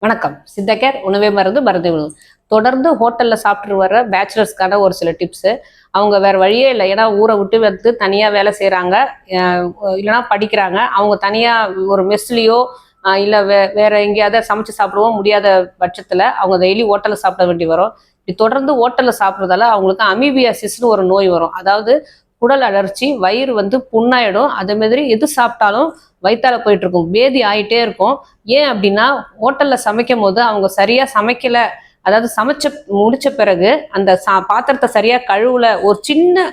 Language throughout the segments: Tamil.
வணக்கம். சித்தகேர் உணவே மருந்து மருந்து உணவு. தொடர்ந்து ஹோட்டல்ல சாப்பிட்டு வர பேச்சுலர்ஸ்க்கான ஒரு சில டிப்ஸு. அவங்க வேற வழியே இல்லை. ஏன்னா ஊரை விட்டு வந்து தனியா வேலை செய்கிறாங்க, இல்லைன்னா படிக்கிறாங்க. அவங்க தனியா ஒரு மெஸ்லேயோ இல்லை வேற எங்கேயாவது சமைச்சு சாப்பிடவும் முடியாத பட்சத்தில் அவங்க டெய்லி ஹோட்டலில் சாப்பிட வேண்டி வரும். இப்படி தொடர்ந்து ஹோட்டலில் சாப்பிட்றதால அவங்களுக்கு அமீபியாசிஸ்னு ஒரு நோய் வரும். அதாவது குடல் அழற்சி, வயிறு வந்து புண்ணாயிடும். அதே மாதிரி எது சாப்பிட்டாலும் வயிற்றால போயிட்டு இருக்கும், பேதி ஆகிட்டே இருக்கும். ஏன் அப்படின்னா ஹோட்டலில் சமைக்கும் போது அவங்க சரியாக சமைக்கலை. அதாவது சமைச்ச முடிச்ச பிறகு அந்த பாத்திரத்தை சரியாக கழுவுல, ஒரு சின்ன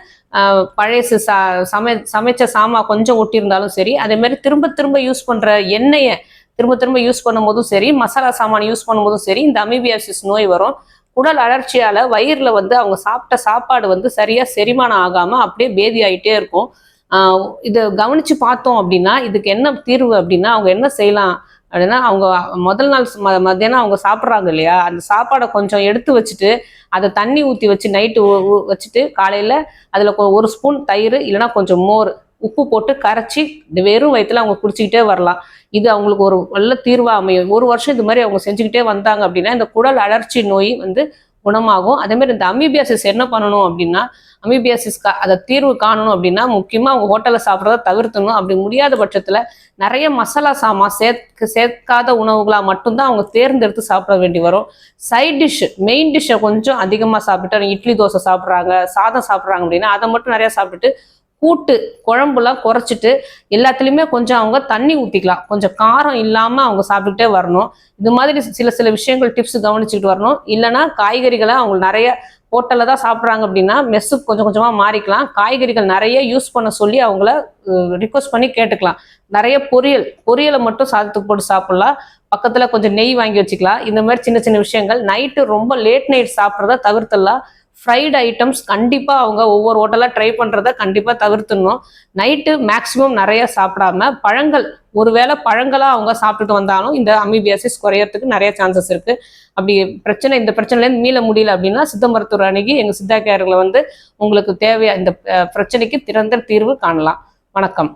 பழைய சமைச்ச சாமான் கொஞ்சம் ஒட்டியிருந்தாலும் சரி, அதே மாதிரி திரும்ப திரும்ப யூஸ் பண்ணுற எண்ணெயை திரும்ப திரும்ப யூஸ் பண்ணும் போதும் சரி, மசாலா சாமான் யூஸ் பண்ணும்போதும் சரி, இந்த அமீபியாசிஸ் நோய் வரும். குடல் அழற்சியால வயிறுல வந்து அவங்க சாப்பிட்ட சாப்பாடு வந்து சரியா செரிமானம் ஆகாம அப்படியே பேதி ஆகிட்டே இருக்கும். இதை கவனிச்சு பார்த்தோம் அப்படின்னா இதுக்கு என்ன தீர்வு அப்படின்னா அவங்க என்ன செய்யலாம் அப்படின்னா, அவங்க முதல் நாள் மத்தியானம் அவங்க சாப்பிட்றாங்க இல்லையா, அந்த சாப்பாடை கொஞ்சம் எடுத்து வச்சுட்டு அதை தண்ணி ஊற்றி வச்சு நைட்டு வச்சுட்டு காலையில் அதில் ஒரு ஸ்பூன் தயிர் இல்லைன்னா கொஞ்சம் மோர் உப்பு போட்டு கரைச்சி வெறும் வயிற்றுல அவங்க குடிச்சிக்கிட்டே வரலாம். இது அவங்களுக்கு ஒரு நல்ல தீர்வாக அமையும். ஒரு வருஷம் இது மாதிரி அவங்க செஞ்சுக்கிட்டே வந்தாங்க அப்படின்னா இந்த குடல் அழற்சி நோய் வந்து குணமாகும். அதே மாதிரி இந்த அமீபியாசிஸ் என்ன பண்ணணும் அப்படின்னா, அமீபியாசிஸ் அதை தீர்வு காணணும் அப்படின்னா முக்கியமாக அவங்க ஹோட்டலில் சாப்பிட்றத தவிர்த்தணும். அப்படி முடியாத பட்சத்தில் நிறைய மசாலா சாமான் சேர்க்காத உணவுகளாக மட்டும்தான் அவங்க தேர்ந்தெடுத்து சாப்பிட வேண்டி வரும். சைட் டிஷ்ஷு, மெயின் டிஷ்ஷை கொஞ்சம் அதிகமாக சாப்பிட்டு, இட்லி தோசை சாப்பிட்றாங்க, சாதம் சாப்பிட்றாங்க அப்படின்னா அதை மட்டும் நிறையா சாப்பிட்டுட்டு கூட்டு குழம்புலாம் குறைச்சிட்டு எல்லாத்துலேயுமே கொஞ்சம் அவங்க தண்ணி ஊற்றிக்கலாம். கொஞ்சம் காரம் இல்லாமல் அவங்க சாப்பிட்டுக்கிட்டே வரணும். இது மாதிரி சில சில விஷயங்கள் டிப்ஸ் கவனிச்சுக்கிட்டு வரணும். இல்லைன்னா காய்கறிகளை அவங்க நிறைய ஹோட்டலில் தான் சாப்பிட்றாங்க அப்படின்னா மெஸ்ஸுக்கு கொஞ்சம் கொஞ்சமாக மாறிக்கலாம். காய்கறிகள் நிறைய யூஸ் பண்ண சொல்லி அவங்கள ரிக்வஸ்ட் பண்ணி கேட்டுக்கலாம். நிறைய பொரியலை மட்டும் சாதத்துக்கு போட்டு சாப்பிட்லாம். பக்கத்தில் கொஞ்சம் நெய் வாங்கி வச்சுக்கலாம். இந்த மாதிரி சின்ன சின்ன விஷயங்கள். நைட்டு ரொம்ப லேட் நைட் சாப்பிட்றத தவிர்த்துடலாம். ஃப்ரைடு ஐட்டம்ஸ் கண்டிப்பாக அவங்க ஒவ்வொரு ஹோட்டலாக ட்ரை பண்ணுறத கண்டிப்பாக தவிர்த்துடணும். நைட்டு மேக்ஸிமம் நிறைய சாப்பிடாம பழங்கள், ஒருவேளை பழங்களாக அவங்க சாப்பிட்டுட்டு வந்தாலும் இந்த அமீபியாசிஸ் குறையறதுக்கு நிறைய சான்சஸ் இருக்குது. அப்படி இந்த பிரச்சனைலேருந்து மீள முடியல அப்படின்னா சித்த மருத்துவர் அணுகி எங்கள் சித்தா கேர்களை வந்து உங்களுக்கு தேவையான இந்த பிரச்சனைக்கு திறந்த தீர்வு காணலாம். வணக்கம்.